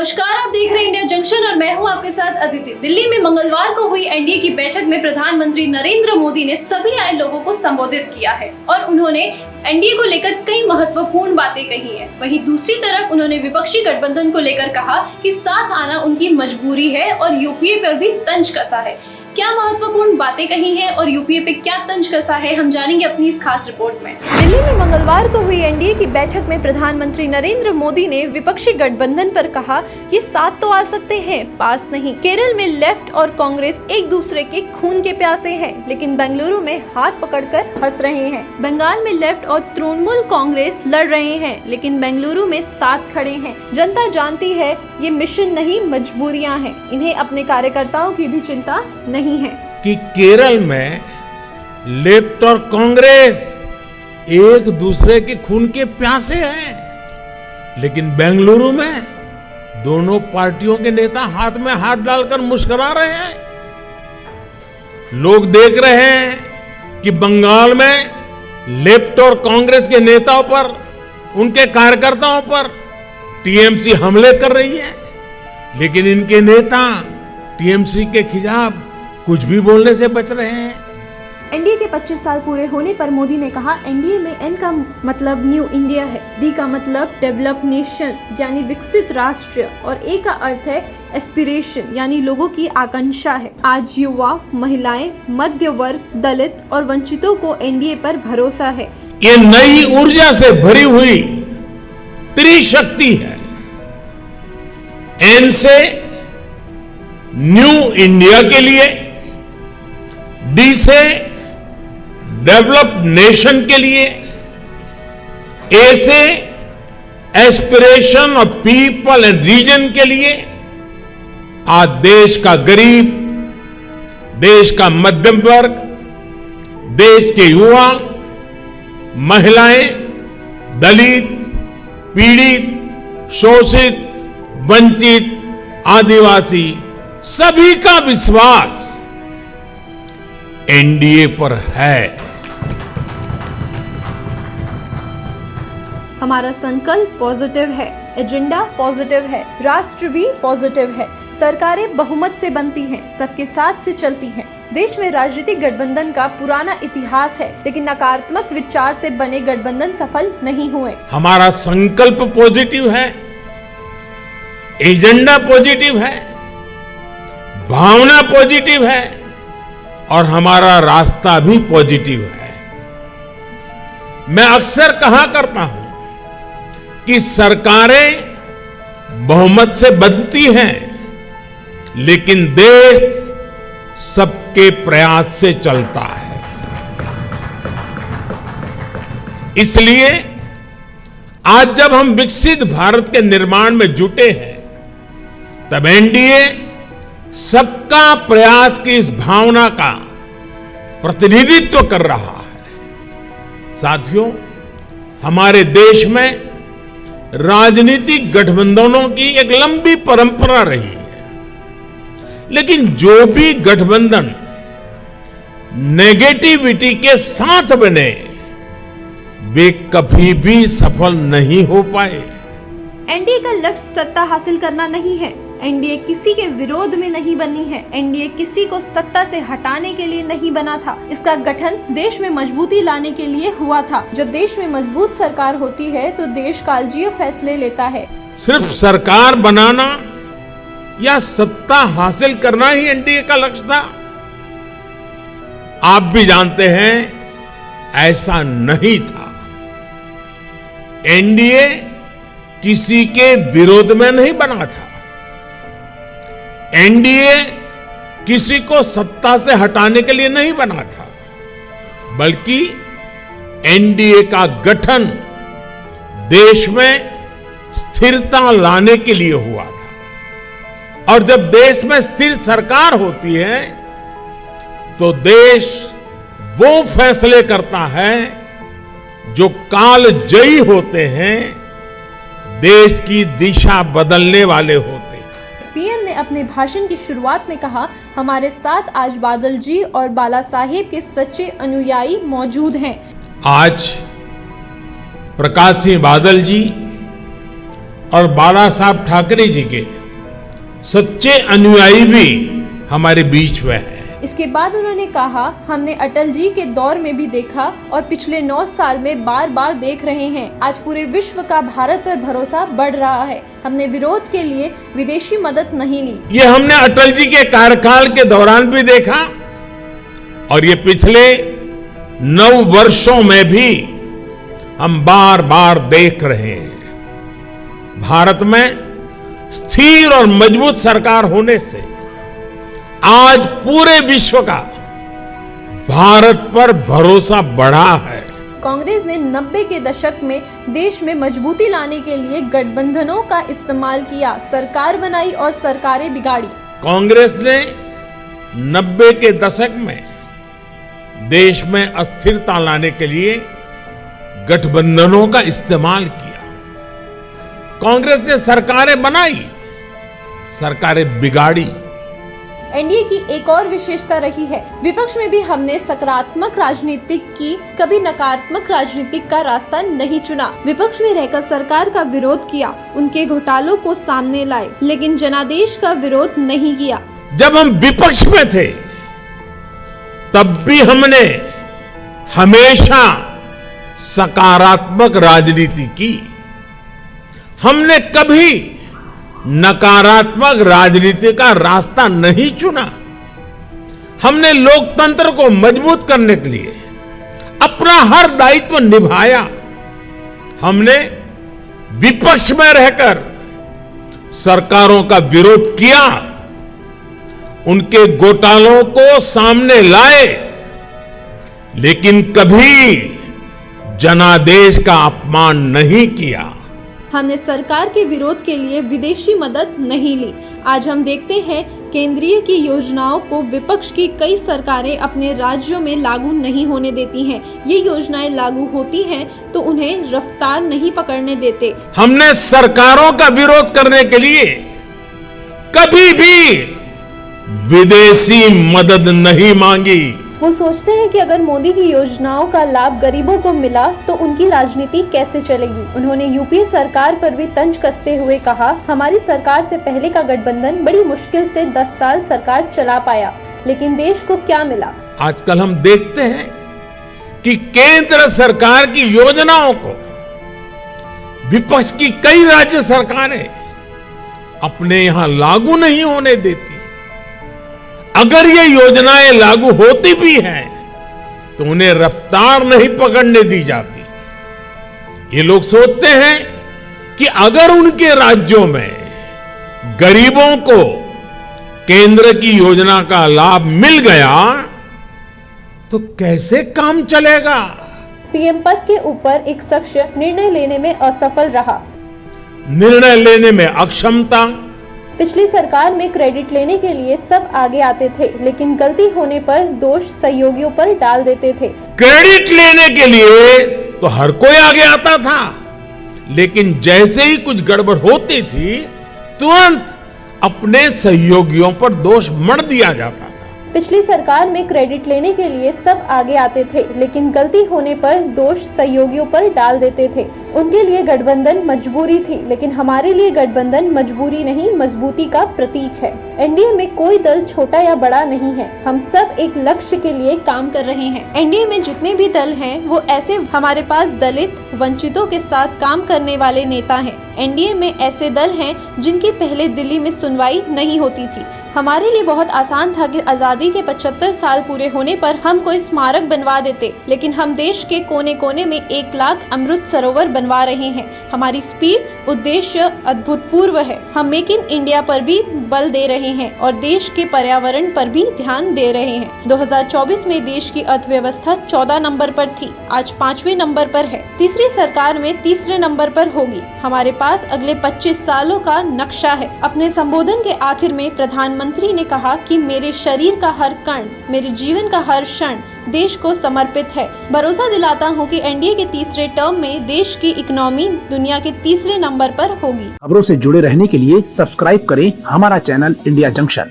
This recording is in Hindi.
नमस्कार, आप देख रहे हैं इंडिया जंक्शन और मैं हूं आपके साथ अदिति। दिल्ली में मंगलवार को हुई एनडीए की बैठक में प्रधानमंत्री नरेंद्र मोदी ने सभी आए लोगों को संबोधित किया है और उन्होंने एनडीए को लेकर कई महत्वपूर्ण बातें कही हैं। वहीं दूसरी तरफ उन्होंने विपक्षी गठबंधन को लेकर कहा कि साथ आना उनकी मजबूरी है और यूपीए पर भी तंज कसा है। क्या महत्वपूर्ण बातें कही हैं और यूपीए पे क्या तंज कसा है, हम जानेंगे अपनी इस खास रिपोर्ट में। दिल्ली में मंगलवार को हुई एनडीए की बैठक में प्रधानमंत्री नरेंद्र मोदी ने विपक्षी गठबंधन पर कहा, ये साथ तो आ सकते हैं, पास नहीं। केरल में लेफ्ट और कांग्रेस एक दूसरे के खून के प्यासे हैं, लेकिन बेंगलुरु में हाथ पकड़कर हंस रहे हैं। बंगाल में लेफ्ट और तृणमूल कांग्रेस लड़ रहे हैं, लेकिन बेंगलुरु में साथ खड़े हैं। जनता जानती है ये मिशन नहीं, मजबूरियां हैं। इन्हें अपने कार्यकर्ताओं की भी चिंता नहीं है कि केरल में लेफ्ट और कांग्रेस एक दूसरे के खून के प्यासे हैं, लेकिन बेंगलुरु में दोनों पार्टियों के नेता हाथ में हाथ डालकर मुस्कुरा रहे हैं। लोग देख रहे हैं कि बंगाल में लेफ्ट और कांग्रेस के नेताओं पर, उनके कार्यकर्ताओं पर टीएमसी हमले कर रही है, लेकिन इनके नेता टीएमसी के खिलाफ कुछ भी बोलने से बच रहे हैं। एनडीए के 25 साल पूरे होने पर मोदी ने कहा, एनडीए में एन का मतलब न्यू इंडिया है, डी का मतलब डेवलप नेशन यानी विकसित राष्ट्र और ए का अर्थ है एस्पिरेशन यानी लोगों की आकांक्षा है। आज युवा, महिलाएं, मध्य वर्ग, दलित और वंचितों को एनडीए पर भरोसा है। ये नई ऊर्जा से भरी हुई त्रिशक्ति है। एन से न्यू इंडिया के लिए, डी से डेवलप नेशन के लिए, ए से aspiration of people and region के लिए। आज देश का गरीब, देश का मध्यम वर्ग, देश के युवा, महिलाएं, दलित, पीड़ित, शोषित, वंचित, आदिवासी सभी का विश्वास एनडीए पर है। हमारा संकल्प पॉजिटिव है, एजेंडा पॉजिटिव है, राष्ट्र भी पॉजिटिव है। सरकारें बहुमत से बनती हैं, सबके साथ से चलती हैं। देश में राजनीतिक गठबंधन का पुराना इतिहास है, लेकिन नकारात्मक विचार से बने गठबंधन सफल नहीं हुए। हमारा संकल्प पॉजिटिव है, एजेंडा पॉजिटिव है, भावना पॉजिटिव है और हमारा रास्ता भी पॉजिटिव है। मैं अक्सर कहा करता हूं कि सरकारें बहुमत से बनती हैं, लेकिन देश सबके प्रयास से चलता है। इसलिए आज जब हम विकसित भारत के निर्माण में जुटे हैं, तब एनडीए सबका प्रयास की इस भावना का प्रतिनिधित्व कर रहा है। साथियों, हमारे देश में राजनीतिक गठबंधनों की एक लंबी परंपरा रही है, लेकिन जो भी गठबंधन नेगेटिविटी के साथ बने, वे कभी भी सफल नहीं हो पाए। एनडीए का लक्ष्य सत्ता हासिल करना नहीं है। एनडीए किसी के विरोध में नहीं बनी है। एनडीए किसी को सत्ता से हटाने के लिए नहीं बना था। इसका गठन देश में मजबूती लाने के लिए हुआ था। जब देश में मजबूत सरकार होती है तो देश कालजीय फैसले लेता है। सिर्फ सरकार बनाना या सत्ता हासिल करना ही एनडीए का लक्ष्य था? आप भी जानते हैं ऐसा नहीं था। एनडीए किसी के विरोध में नहीं बना था। एनडीए किसी को सत्ता से हटाने के लिए नहीं बना था, बल्कि एनडीए का गठन देश में स्थिरता लाने के लिए हुआ था। और जब देश में स्थिर सरकार होती है, तो देश वो फैसले करता है जो कालजयी होते हैं, देश की दिशा बदलने वाले होते हैं। पीएम ने अपने भाषण की शुरुआत में कहा, हमारे साथ आज बादल जी और बाला साहेब के सच्चे अनुयायी मौजूद हैं। आज प्रकाश सिंह बादल जी और बाला साहब ठाकरे जी के सच्चे अनुयायी भी हमारे बीच में हैं। इसके बाद उन्होंने कहा, हमने अटल जी के दौर में भी देखा और पिछले 9 साल में बार बार देख रहे हैं। आज पूरे विश्व का भारत पर भरोसा बढ़ रहा है। हमने विरोध के लिए विदेशी मदद नहीं ली। ये हमने अटल जी के कार्यकाल के दौरान भी देखा और ये पिछले 9 वर्षों में भी हम बार बार देख रहे हैं। भारत में स्थिर और मजबूत सरकार होने से आज पूरे विश्व का भारत पर भरोसा बढ़ा है। कांग्रेस ने 90 के दशक में देश में मजबूती लाने के लिए गठबंधनों का इस्तेमाल किया, सरकार बनाई और सरकारें बिगाड़ी। कांग्रेस ने 90 के दशक में देश में अस्थिरता लाने के लिए गठबंधनों का इस्तेमाल किया। कांग्रेस ने सरकारें बनाई, सरकारें बिगाड़ी। एनडीए की एक और विशेषता रही है, विपक्ष में भी हमने सकारात्मक राजनीति की, कभी नकारात्मक राजनीति का रास्ता नहीं चुना। विपक्ष में रहकर सरकार का विरोध किया, उनके घोटालों को सामने लाए, लेकिन जनादेश का विरोध नहीं किया। जब हम विपक्ष में थे तब भी हमने हमेशा सकारात्मक राजनीति की। हमने कभी नकारात्मक राजनीति का रास्ता नहीं चुना। हमने लोकतंत्र को मजबूत करने के लिए अपना हर दायित्व निभाया। हमने विपक्ष में रहकर सरकारों का विरोध किया, उनके घोटालों को सामने लाए, लेकिन कभी जनादेश का अपमान नहीं किया। हमने सरकार के विरोध के लिए विदेशी मदद नहीं ली। आज हम देखते हैं केंद्रीय की योजनाओं को विपक्ष की कई सरकारें अपने राज्यों में लागू नहीं होने देती हैं। ये योजनाएं लागू होती हैं तो उन्हें रफ्तार नहीं पकड़ने देते। हमने सरकारों का विरोध करने के लिए कभी भी विदेशी मदद नहीं मांगी। वो सोचते हैं कि अगर मोदी की योजनाओं का लाभ गरीबों को मिला तो उनकी राजनीति कैसे चलेगी। उन्होंने यूपीए सरकार पर भी तंज कसते हुए कहा, हमारी सरकार से पहले का गठबंधन बड़ी मुश्किल से 10 साल सरकार चला पाया, लेकिन देश को क्या मिला। आजकल हम देखते हैं कि केंद्र सरकार की योजनाओं को विपक्ष की कई राज्य सरकारें अपने यहां लागू नहीं होने देती। अगर ये योजनाएं लागू होती भी हैं तो उन्हें रफ्तार नहीं पकड़ने दी जाती। ये लोग सोचते हैं कि अगर उनके राज्यों में गरीबों को केंद्र की योजना का लाभ मिल गया तो कैसे काम चलेगा। पीएम पद के ऊपर एक शख्स निर्णय लेने में असफल रहा, निर्णय लेने में अक्षमता। पिछली सरकार में क्रेडिट लेने के लिए सब आगे आते थे, लेकिन गलती होने पर दोष सहयोगियों पर डाल देते थे। क्रेडिट लेने के लिए तो हर कोई आगे आता था, लेकिन जैसे ही कुछ गड़बड़ होती थी तुरंत अपने सहयोगियों पर दोष मढ़ दिया जाता था। पिछली सरकार में क्रेडिट लेने के लिए सब आगे आते थे, लेकिन गलती होने पर दोष सहयोगियों पर डाल देते थे। उनके लिए गठबंधन मजबूरी थी, लेकिन हमारे लिए गठबंधन मजबूरी नहीं, मजबूती का प्रतीक है। एनडीए में कोई दल छोटा या बड़ा नहीं है, हम सब एक लक्ष्य के लिए काम कर रहे हैं। एनडीए में जितने भी दल हैं वो ऐसे, हमारे पास दलित वंचितों के साथ काम करने वाले नेता हैं। एनडीए में ऐसे दल हैं जिनकी पहले दिल्ली में सुनवाई नहीं होती थी। हमारे लिए बहुत आसान था कि आजादी के 75 साल पूरे होने पर हम कोई स्मारक बनवा देते, लेकिन हम देश के कोने कोने में 1 लाख अमृत सरोवर बनवा रहे हैं। हमारी स्पीड, उद्देश्य अभूतपूर्व है। हम मेक इन इंडिया पर भी बल दे रहे हैं और देश के पर्यावरण पर भी ध्यान दे रहे हैं। 2024 में देश की अर्थव्यवस्था 14 नंबर पर थी, आज 5वें नंबर पर है। तीसरी सरकार में 3रे नंबर पर होगी। हमारे पास अगले 25 सालों का नक्शा है। अपने संबोधन के आखिर में प्रधानमंत्री ने कहा कि मेरे शरीर का हर कण, मेरे जीवन का हर क्षण देश को समर्पित है। भरोसा दिलाता हूं कि एनडीए के 3रे टर्म में देश की इकोनॉमी दुनिया के 3रे नंबर पर होगी। खबरों से जुड़े रहने के लिए सब्सक्राइब करें हमारा चैनल इंडिया जंक्शन।